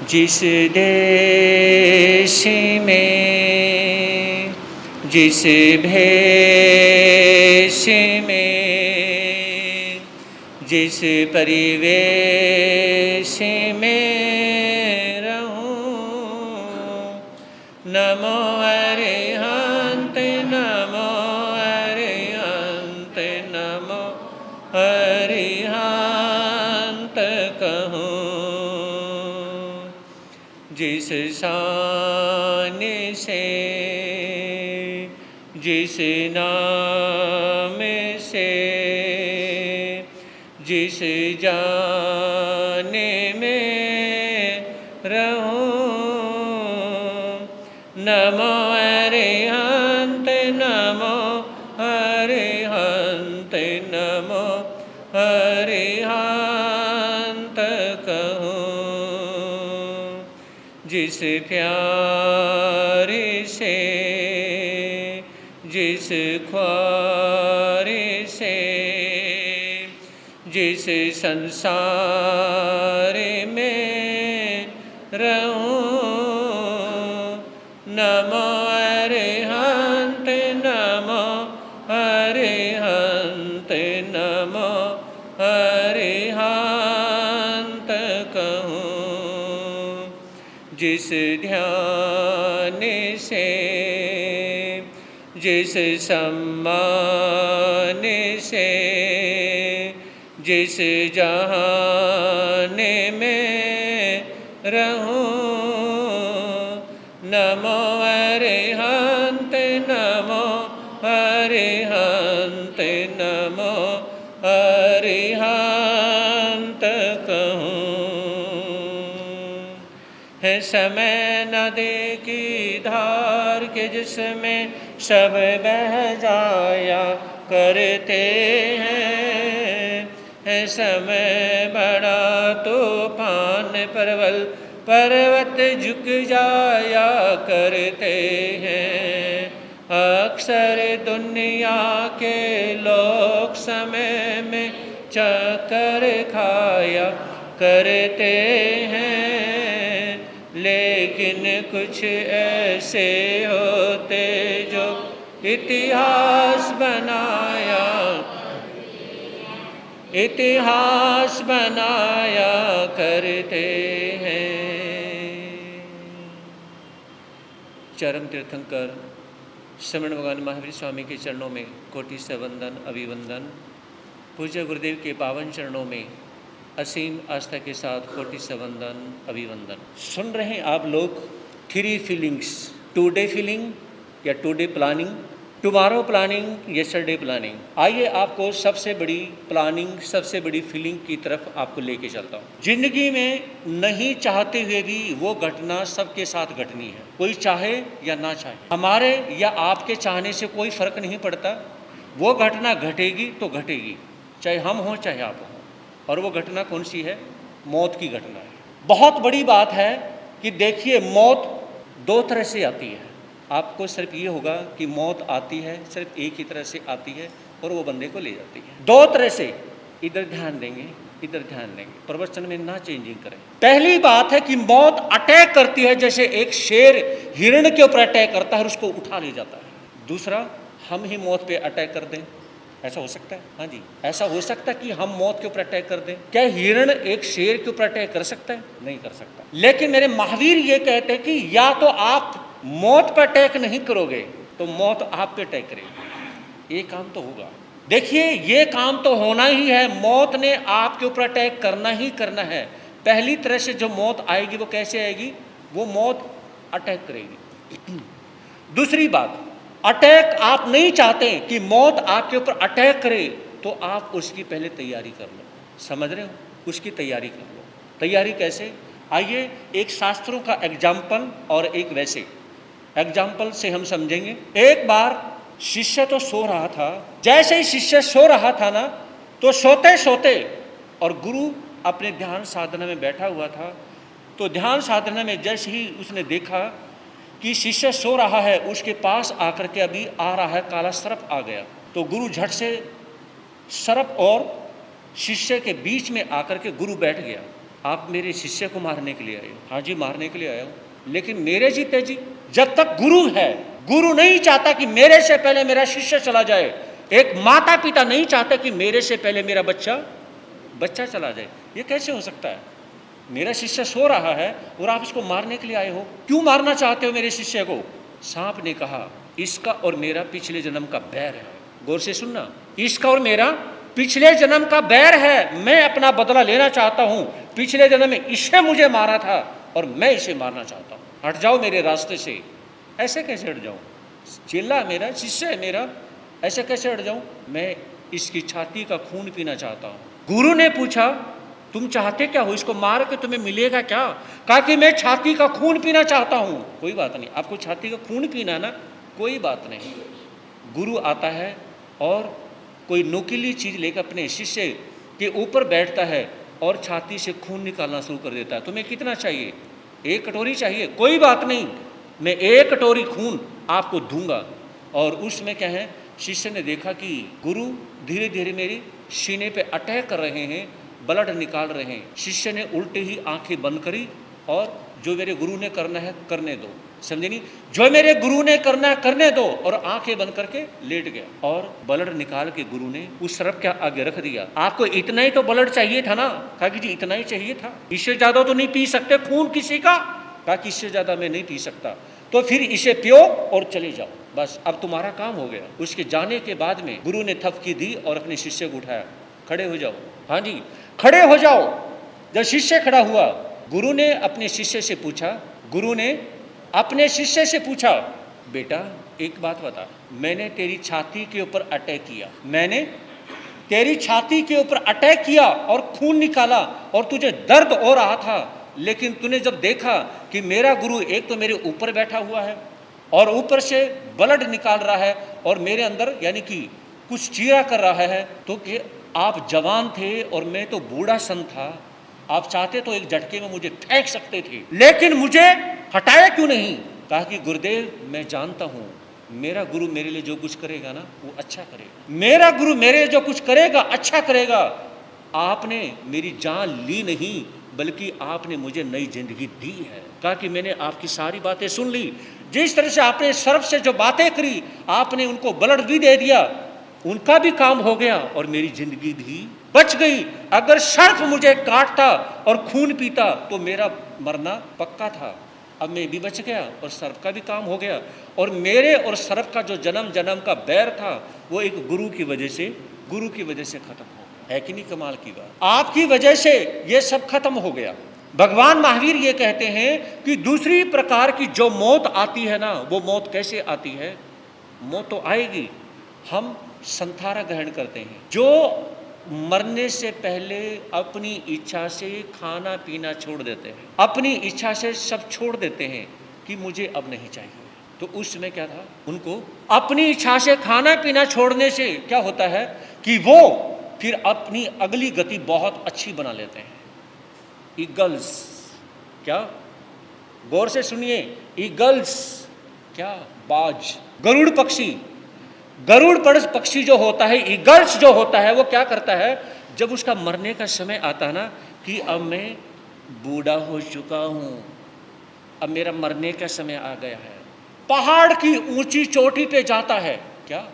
जिस देश में जिस भेष में जिस परिवेश में रहूं, नमो अरिहंत नमो अरिहंत नमो अरिहंत कहूं। जिस शान से जिस नाम से जिस जाने में रहूं, नमो अरिहंत नमो अरिहंत नमो अरिहंत कहूं। जिस प्यार से जिस ख्वार से जिस संसार में रहूं, नमो अरिहंत नमो अरिहंत नमो अरिहंत कहूं। जिस ध्यान से जिस सम्मान से जिस जहान में रहूं, नमो अरिहंत नमो अरिहंत नमो अरिहंत कहूं। है समय नदी की धार के जिसमें सब बह जाया करते हैं, है समय बड़ा तूफान परवल पर्वत झुक जाया करते हैं। अक्सर दुनिया के लोग समय में चक्कर खाया करते हैं, लेकिन कुछ ऐसे होते जो इतिहास बनाया करते हैं। चरम तीर्थंकर श्रवण भगवान महावीर स्वामी के चरणों में कोटि से वंदन अभिवंदन। पूज्य गुरुदेव के पावन चरणों में असीम आस्था के साथ कोटि से वंदन अभिवंदन। सुन रहे हैं आप लोग 3 फीलिंग्स, टुडे फीलिंग या today planning, tomorrow planning, yesterday planning. आइए आपको सबसे बड़ी प्लानिंग, सबसे बड़ी फीलिंग की तरफ आपको लेके चलता हूँ। जिंदगी में नहीं चाहते हुए भी वो घटना सबके साथ घटनी है, कोई चाहे या ना चाहे। हमारे या आपके चाहने से कोई फर्क नहीं पड़ता, वो घटना घटेगी तो घटेगी, चाहे हम हों चाहे आप हों। और वो घटना कौन सी है? मौत की घटना है। बहुत बड़ी बात है कि देखिए, मौत 2 तरह से आती है। आपको सिर्फ ये होगा कि मौत आती है, सिर्फ एक ही तरह से आती है और वो बंदे को ले जाती है। 2 तरह से, इधर ध्यान देंगे, इधर ध्यान देंगे, प्रवचन में ना चेंजिंग करें। पहली बात है कि मौत अटैक करती है, जैसे एक शेर हिरण के ऊपर अटैक करता है और उसको उठा ले जाता है। दूसरा, हम ही मौत पे अटैक कर दें, ऐसा हो सकता है? हाँ जी, ऐसा हो सकता है कि हम मौत के ऊपर अटैक कर दें। क्या हिरण एक शेर के ऊपर अटैक कर सकता है? नहीं कर सकता। लेकिन मेरे महावीर ये कहते हैं कि या तो आप मौत पर अटैक नहीं करोगे तो मौत आप पे अटैक करेगी। ये काम तो होगा। देखिए, ये काम तो होना ही है, मौत ने आपके ऊपर अटैक करना ही करना है। पहली तरह से जो मौत आएगी वो कैसे आएगी? वो मौत अटैक करेगी। दूसरी बात, अटैक आप नहीं चाहते कि मौत आपके ऊपर अटैक करे, तो आप उसकी पहले तैयारी कर लो। समझ रहे हो? उसकी तैयारी कर लो। तैयारी कैसे? आइए एक शास्त्रों का एग्जाम्पल और एक वैसे एग्जाम्पल से हम समझेंगे। एक बार शिष्य तो सो रहा था, जैसे ही शिष्य सो रहा था ना, तो सोते सोते, और गुरु अपने ध्यान साधना में बैठा हुआ था, तो ध्यान साधना में जैसे ही उसने देखा कि शिष्य सो रहा है, उसके पास आकर के अभी आ रहा है काला सर्प आ गया, तो गुरु झट से सर्प और शिष्य के बीच में आकर के गुरु बैठ गया। आप मेरे शिष्य को मारने के लिए आए हो? हाँ जी, मारने के लिए आया हूँ। लेकिन मेरे जीते जी, जब तक गुरु है, गुरु नहीं चाहता कि मेरे से पहले मेरा शिष्य चला जाए। एक माता पिता नहीं चाहते कि मेरे से पहले मेरा बच्चा चला जाए। ये कैसे हो सकता है? मेरा शिष्य सो रहा है और आप इसको मारने के लिए आए हो। क्यों मारना चाहते हो मेरे शिष्य को? सांप ने कहा, इसका और मेरा पिछले जन्म का बैर है। गौर से सुनना, इसका और मेरा पिछले जन्म का बैर है। मैं अपना बदला लेना चाहता हूं। पिछले जन्म में इसे मुझे मारा था और मैं इसे मारना चाहता हूं। हट जाओ मेरे रास्ते से। ऐसे कैसे हट जाऊं? चेला मेरा, शिष्य है मेरा, ऐसे कैसे हट जाऊं? मैं इसकी छाती का खून पीना चाहता हूं। गुरु ने पूछा, तुम चाहते क्या हो? इसको मार के तुम्हें मिलेगा क्या? कहा कि मैं छाती का खून पीना चाहता हूं। कोई बात नहीं, आपको छाती का खून पीना ना, कोई बात नहीं। गुरु आता है और कोई नुकीली चीज लेकर अपने शिष्य के ऊपर बैठता है और छाती से खून निकालना शुरू कर देता है। तुम्हें कितना चाहिए? 1 कटोरी चाहिए? कोई बात नहीं, मैं 1 कटोरी खून आपको दूंगा। और उसमें क्या है, शिष्य ने देखा कि गुरु धीरे धीरे मेरे सीने पे अटैक कर रहे हैं, ब्लड निकाल रहे हैं। शिष्य ने उल्टे ही आंखें बंद करी और जो मेरे गुरु ने करना है करने दो। समझे नहीं? जो मेरे गुरु ने करना है करने दो। और आंखें बंद करके लेट गया और ब्लड निकाल के गुरु ने उस सर्प के आगे रख दिया। आपको इतना ही तो ब्लड चाहिए था ना? कहा कि जी इतना ही चाहिए था, इससे ज्यादा तो नहीं पी सकते खून किसी का। कहा कि इससे ज्यादा मैं नहीं पी सकता, तो फिर इसे पियो और चले जाओ, बस अब तुम्हारा काम हो गया। उसके जाने के बाद में गुरु ने थपकी दी और अपने शिष्य को उठाया, खड़े हो जाओ। हाँ जी, खड़े हो जाओ। जब शिष्य खड़ा हुआ, गुरु ने अपने शिष्य से पूछा, बेटा एक बात बता, मैंने तेरी छाती के ऊपर अटैक किया, और खून निकाला और तुझे दर्द हो रहा था, लेकिन तूने जब देखा कि मेरा गुरु एक तो मेरे ऊपर बैठा हुआ है और ऊपर से ब्लड निकाल रहा है और मेरे अंदर यानी कि कुछ चीरा कर रहा है, तो कि आप जवान थे और मैं तो बूढ़ा सन था, आप चाहते तो एक झटके में मुझे फेंक सकते थे, लेकिन मुझे हटाया क्यों नहीं? कहा कि गुरुदेव मैं जानता हूं मेरा गुरु मेरे लिए जो कुछ करेगा ना वो अच्छा करेगा। मेरा गुरु मेरे लिए जो कुछ करेगा अच्छा करेगा। आपने मेरी जान ली नहीं, बल्कि आपने मुझे नई जिंदगी दी है। कहा कि मैंने आपकी सारी बातें सुन ली। जिस तरह से आपने सर्प से जो बातें करी, आपने उनको ब्लड भी दे दिया, उनका भी काम हो गया और मेरी जिंदगी भी बच गई। अगर सर्प मुझे काटता और खून पीता तो मेरा मरना पक्का था। अब मैं भी बच गया और सर्प का भी काम हो गया, और मेरे और सर्प का जो जन्म जन्म का बैर था वो एक गुरु की वजह से खत्म हो गया। है कि नहीं कमाल की बात? आपकी वजह से ये सब खत्म हो गया। भगवान महावीर ये कहते हैं कि दूसरी प्रकार की जो मौत आती है ना, वो मौत कैसे आती है? मौत तो आएगी, हम संथारा ग्रहण करते हैं। जो मरने से पहले अपनी इच्छा से खाना पीना छोड़ देते हैं, अपनी इच्छा से सब छोड़ देते हैं कि मुझे अब नहीं चाहिए, तो उस समय क्या था? उनको अपनी इच्छा से खाना पीना छोड़ने से क्या होता है कि वो फिर अपनी अगली गति बहुत अच्छी बना लेते हैं। ईगल्स, क्या? गौर से सुनिए, ईगल्स क्या? बाज, गरुड़ पक्षी जो होता है, ईगल्स जो होता है, वो क्या करता है? जब उसका मरने का समय आता है ना कि अब मैं बूढ़ा हो चुका हूं, अब मेरा मरने का समय आ गया है, पहाड़ की ऊंची चोटी पे जाता है। क्या?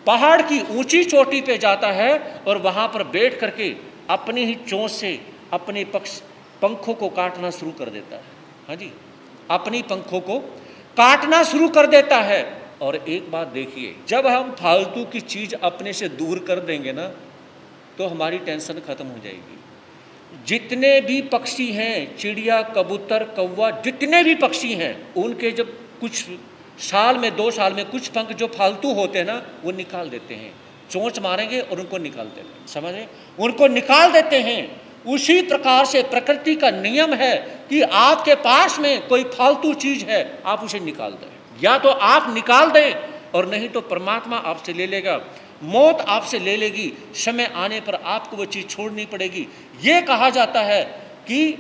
पहाड़ की ऊंची चोटी पे जाता है और वहां पर बैठ करके अपनी ही चोंच से अपने पंखों को काटना शुरू कर देता है। हाँ जी, अपनी पंखों को काटना शुरू कर देता है। और एक बात देखिए, जब हम फालतू की चीज अपने से दूर कर देंगे ना, तो हमारी टेंशन खत्म हो जाएगी। जितने भी पक्षी हैं, चिड़िया, कबूतर, कौवा, जितने भी पक्षी हैं, उनके जब कुछ साल में 2 साल में कुछ पंख जो फालतू होते हैं ना, वो निकाल देते हैं। चोंच मारेंगे और उनको निकाल देते हैं, समझे? उनको निकाल देते हैं। उसी प्रकार से प्रकृति का नियम है कि आपके पास में कोई फालतू चीज है, आप उसे निकाल दें। या तो आप निकाल दें और नहीं तो परमात्मा आपसे ले लेगा, मौत आपसे ले लेगी। समय आने पर आपको वो चीज छोड़नी पड़ेगी। ये कहा जाता है कि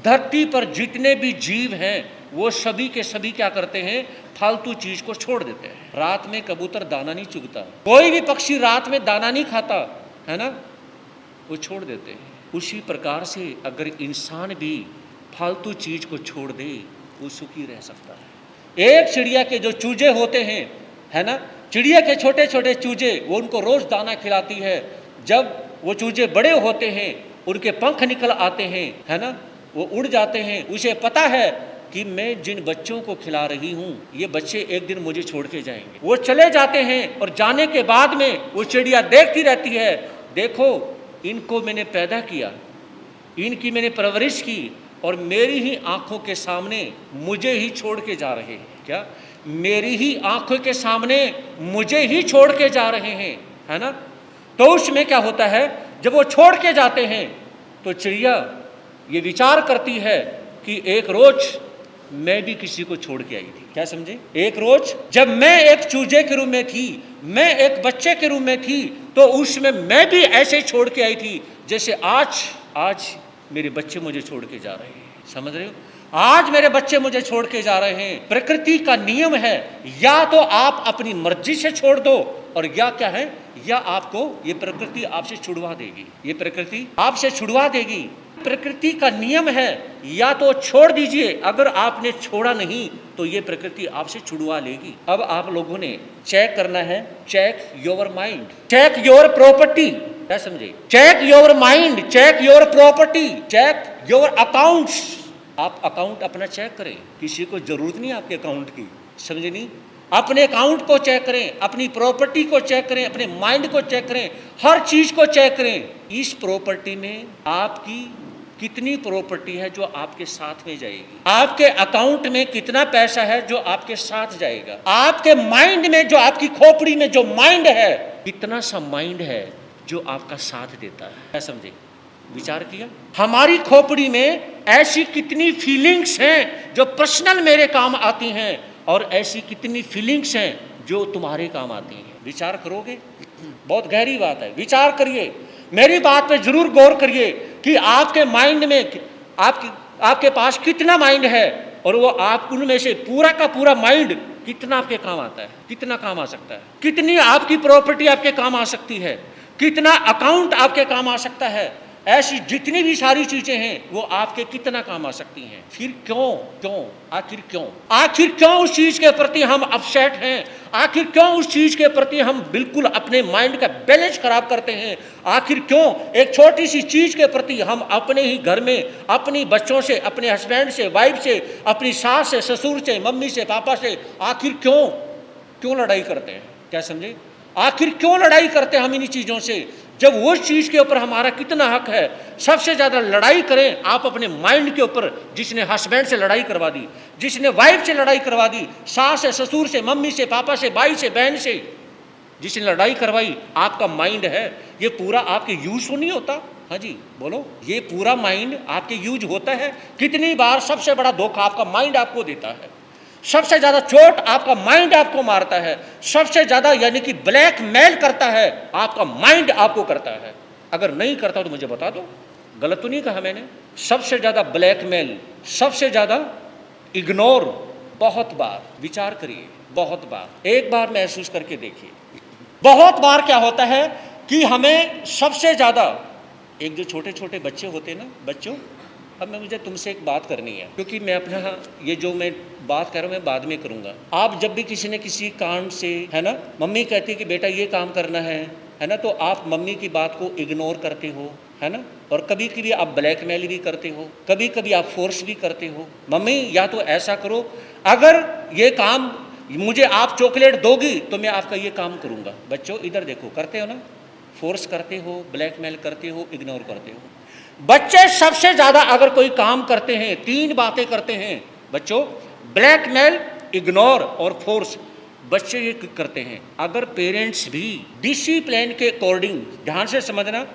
धरती पर जितने भी जीव हैं वो सभी के सभी क्या करते हैं? फालतू चीज को छोड़ देते हैं। रात में कबूतर दाना नहीं चुगता, कोई भी पक्षी रात में दाना नहीं खाता है ना, वो छोड़ देते हैं। उसी प्रकार से अगर इंसान भी फालतू चीज़ को छोड़ दे वो सुखी रह सकता है। एक चिड़िया के जो चूजे होते हैं, है ना, चिड़िया के छोटे छोटे चूजे, वो उनको रोज दाना खिलाती है। जब वो चूजे बड़े होते हैं, उनके पंख निकल आते हैं, है ना, वो उड़ जाते हैं। उसे पता है कि मैं जिन बच्चों को खिला रही हूँ ये बच्चे एक दिन मुझे छोड़ के जाएंगे। वो चले जाते हैं और जाने के बाद में वो चिड़िया देखती रहती है, देखो इनको मैंने पैदा किया, इनकी मैंने परवरिश की और मेरी ही आंखों के सामने मुझे ही छोड़ के जा रहे हैं। क्या? मेरी ही आंखों के सामने मुझे ही छोड़ के जा रहे हैं, है ना। तो उसमें क्या होता है, जब वो छोड़ के जाते हैं तो चिड़िया ये विचार करती है कि एक रोज मैं भी किसी को छोड़ के आई थी। क्या समझे? एक रोज जब मैं एक चूजे के रूप में थी, मैं एक बच्चे के रूप में थी, तो उसमें मैं भी ऐसे छोड़ के आई थी जैसे आज मेरे बच्चे मुझे छोड़ के जा रहे हैं। समझ रहे हो? आज मेरे बच्चे मुझे छोड़ के जा रहे हैं। प्रकृति का नियम है, या तो आप अपनी मर्जी से छोड़ दो, और या क्या है, या आपको ये प्रकृति आपसे छुड़वा देगी। ये प्रकृति आपसे छुड़वा देगी। प्रकृति का नियम है, या तो छोड़ दीजिए, अगर आपने छोड़ा नहीं तो ये प्रकृति आपसे छुड़वा लेगी। अब आप लोगों ने चेक करना है, check your mind, check your property. क्या समझे? Check your mind, check your property, check your accounts. आप अकाउंट अपना चेक करें, किसी को जरूरत नहीं आपके अकाउंट की। समझे नहीं? अपने अकाउंट को चेक करें, अपनी प्रॉपर्टी को चेक करें, अपने माइंड को चेक करें, हर चीज को चेक करें। इस प्रॉपर्टी में आपकी कितनी प्रॉपर्टी है जो आपके साथ में जाएगी, आपके अकाउंट में कितना पैसा है जो आपके साथ जाएगा, आपके माइंड में, जो आपकी खोपड़ी में जो माइंड है, कितना सा माइंड है जो आपका साथ देता है। क्या समझे? विचार किया? हमारी खोपड़ी में ऐसी कितनी फीलिंग्स हैं जो पर्सनल मेरे काम आती हैं, और ऐसी कितनी फीलिंग्स हैं जो तुम्हारे काम आती हैं। विचार करोगे? बहुत गहरी बात है, विचार करिए, मेरी बात पे जरूर गौर करिए कि आपके माइंड में आपके पास कितना माइंड है, और वो आप उनमें से पूरा का पूरा माइंड कितना आपके काम आता है, कितना काम आ सकता है, कितनी आपकी प्रॉपर्टी आपके काम आ सकती है, कितना अकाउंट आपके काम आ सकता है। ऐसी जितनी भी सारी चीजें हैं वो आपके कितना काम आ सकती हैं। फिर आखिर क्यों उस चीज के प्रति हम अपसेट हैं? आखिर क्यों उस चीज के प्रति हम बिल्कुल अपने माइंड का बैलेंस खराब करते हैं? आखिर क्यों एक छोटी सी चीज के प्रति हम अपने ही घर में अपनी बच्चों से, अपने हस्बैंड से, वाइफ से, अपनी सास से, ससुर से, मम्मी से, पापा से, आखिर क्यों लड़ाई करते हैं? क्या समझे? आखिर क्यों लड़ाई करते हैं हम इन चीजों से, जब वो चीज के ऊपर हमारा कितना हक है। सबसे ज्यादा लड़ाई करें आप अपने माइंड के ऊपर, जिसने हस्बैंड से लड़ाई करवा दी, जिसने वाइफ से लड़ाई करवा दी, सास से, ससुर से, मम्मी से, पापा से, भाई से, बहन से, जिसने लड़ाई करवाई, आपका माइंड है ये पूरा आपके यूज तो नहीं होता? हाँ जी बोलो, ये पूरा माइंड आपके यूज होता है? कितनी बार सबसे बड़ा धोखा आपका माइंड आपको देता है, सबसे ज्यादा चोट आपका माइंड आपको मारता है, सबसे ज्यादा यानी कि ब्लैकमेल करता है आपका माइंड आपको करता है। अगर नहीं करता तो मुझे बता दो, गलत तो नहीं कहा मैंने? सबसे ज्यादा ब्लैकमेल, सबसे ज्यादा इग्नोर, बहुत बार विचार करिए, बहुत बार, एक बार महसूस करके देखिए। बहुत बार क्या होता है कि हमें सबसे ज्यादा, एक जो छोटे छोटे बच्चे होते हैं ना, बच्चों, अब मुझे तुमसे एक बात करनी है, क्योंकि मैं अपना ये जो मैं बात कर रहा हूँ मैं बाद में करूँगा। आप जब भी किसी न किसी काम से, है ना, मम्मी कहती है कि बेटा ये काम करना है ना, तो आप मम्मी की बात को इग्नोर करते हो, है ना, और कभी कभी आप ब्लैकमेल भी करते हो, कभी कभी आप फोर्स भी करते हो। मम्मी या तो ऐसा करो, अगर ये काम मुझे आप चॉकलेट दोगी तो मैं आपका ये काम करूँगा। बच्चों इधर देखो, करते हो ना, फोर्स करते हो, ब्लैकमेल करते हो, इग्नोर करते हो। बच्चे सबसे ज्यादा अगर कोई काम करते हैं, तीन बातें करते हैं बच्चों, ब्लैकमेल, इग्नोर और फोर्स, बच्चे ये करते हैं। अगर पेरेंट्स भी डिसिप्लिन के अकॉर्डिंग, ध्यान से समझना,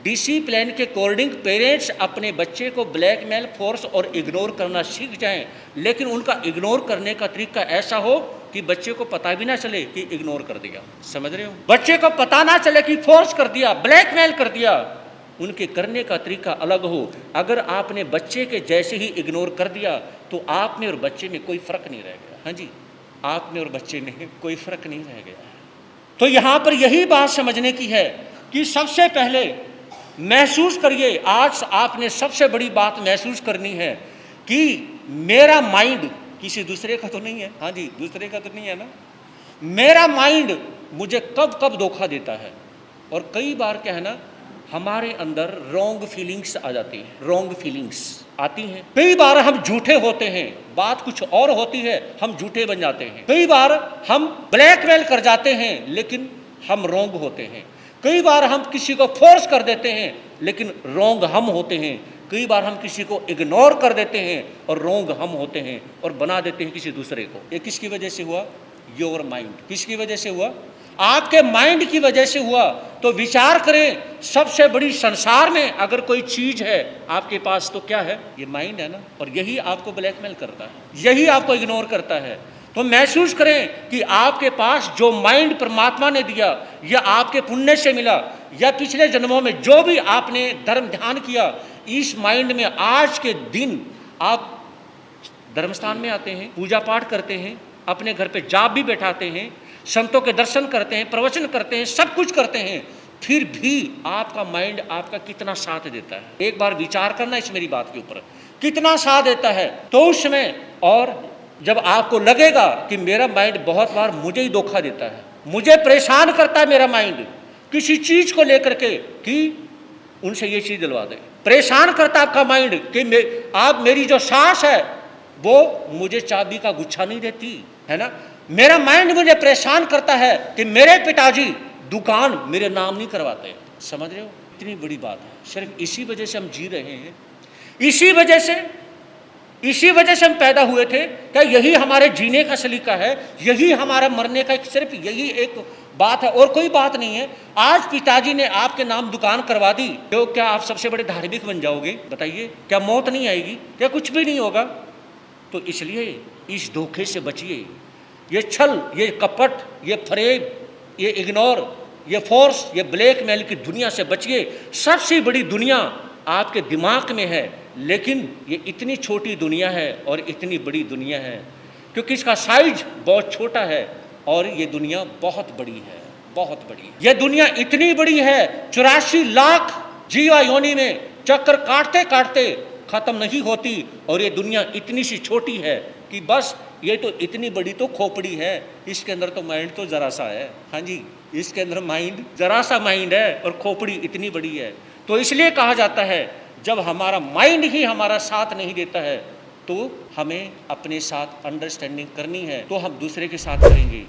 डिसिप्लिन के अकॉर्डिंग पेरेंट्स अपने बच्चे को ब्लैकमेल, फोर्स और इग्नोर करना सीख जाएं, लेकिन उनका इग्नोर करने का तरीका ऐसा हो कि बच्चे को पता भी ना चले कि इग्नोर कर दिया। समझ रहे हो? बच्चे को पता ना चले कि फोर्स कर दिया, ब्लैकमेल कर दिया। उनके करने का तरीका अलग हो। अगर आपने बच्चे के जैसे ही इग्नोर कर दिया तो आप में और बच्चे में कोई फर्क नहीं रह गया। हाँ जी, आप में और बच्चे में कोई फर्क नहीं रह गया। तो यहाँ पर यही बात समझने की है कि सबसे पहले महसूस करिए, आज आपने सबसे बड़ी बात महसूस करनी है कि मेरा माइंड किसी दूसरे का तो नहीं है। हाँ जी, दूसरे का तो नहीं है ना। मेरा माइंड मुझे कब कब धोखा देता है। और कई बार क्या है ना, हमारे अंदर रॉन्ग फीलिंग्स आ जाती हैं, रॉन्ग फीलिंग्स आती हैं। कई बार हम झूठे होते हैं, बात कुछ और होती है, हम झूठे बन जाते हैं। कई बार हम ब्लैकमेल कर जाते हैं, लेकिन हम रॉन्ग होते हैं। कई बार हम किसी को फोर्स कर देते हैं, लेकिन रॉन्ग हम होते हैं। कई बार हम किसी को इग्नोर कर देते हैं और रॉन्ग हम होते हैं और बना देते हैं किसी दूसरे को। ये किसकी वजह से हुआ? Your mind. किसकी वजह से हुआ? आपके माइंड की वजह से हुआ। तो विचार करें, सबसे बड़ी संसार में अगर कोई चीज है आपके पास तो क्या है? ये माइंड है ना। और यही आपको ब्लैकमेल करता है, यही आपको इग्नोर करता है। तो महसूस करें कि आपके पास जो माइंड परमात्मा ने दिया, या आपके पुण्य से मिला, या पिछले जन्मों में जो भी आपने धर्म ध्यान किया, इस माइंड में आज के दिन आप धर्मस्थान में आते हैं, पूजा पाठ करते हैं, अपने घर पे जाप भी बैठाते हैं, संतों के दर्शन करते हैं, प्रवचन करते हैं, सब कुछ करते हैं, फिर भी आपका माइंड आपका कितना साथ देता है। एक बार विचार करना इस मेरी बात के ऊपर, कितना साथ देता है। तो उस समय, और जब आपको लगेगा कि मेरा माइंड बहुत बार मुझे ही धोखा देता है, मुझे परेशान करता है मेरा माइंड किसी चीज को लेकर के, कि उनसे ये चीज दिलवा दे, परेशान करता आपका माइंड कि आप मेरी जो सांस है वो मुझे चाबी का गुच्छा नहीं देती है ना। मेरा माइंड मुझे परेशान करता है कि मेरे पिताजी दुकान मेरे नाम नहीं करवाते। समझ रहे हो? इतनी बड़ी बात है। सिर्फ इसी वजह से हम जी रहे हैं, इसी वजह से हम पैदा हुए थे। क्या यही हमारे जीने का सलीका है? यही हमारा मरने का सिर्फ यही एक बात है और कोई बात नहीं है। आज पिताजी ने आपके नाम दुकान करवा दी, तो क्या आप सबसे बड़े धार्मिक बन जाओगे? बताइए, क्या मौत नहीं आएगी? क्या कुछ भी नहीं होगा? तो इसलिए इस धोखे से बचिए। ये छल, ये कपट, ये फरेब, ये इग्नोर, ये फोर्स, ये ब्लैकमेल की दुनिया से बचिए। सबसे बड़ी दुनिया आपके दिमाग में है, लेकिन ये इतनी छोटी दुनिया है और इतनी बड़ी दुनिया है क्योंकि इसका साइज बहुत छोटा है और ये दुनिया बहुत बड़ी है, बहुत बड़ी। ये दुनिया इतनी बड़ी है, 84 लाख जीवा योनि में चक्कर काटते काटते खत्म नहीं होती, और ये दुनिया इतनी सी छोटी है कि बस ये तो इतनी बड़ी तो खोपड़ी है, इसके अंदर तो माइंड तो जरा सा है। हाँ जी, इसके अंदर माइंड जरा सा माइंड है और खोपड़ी इतनी बड़ी है। तो इसलिए कहा जाता है, जब हमारा माइंड ही हमारा साथ नहीं देता है तो हमें अपने साथ अंडरस्टैंडिंग करनी है, तो हम दूसरे के साथ करेंगे।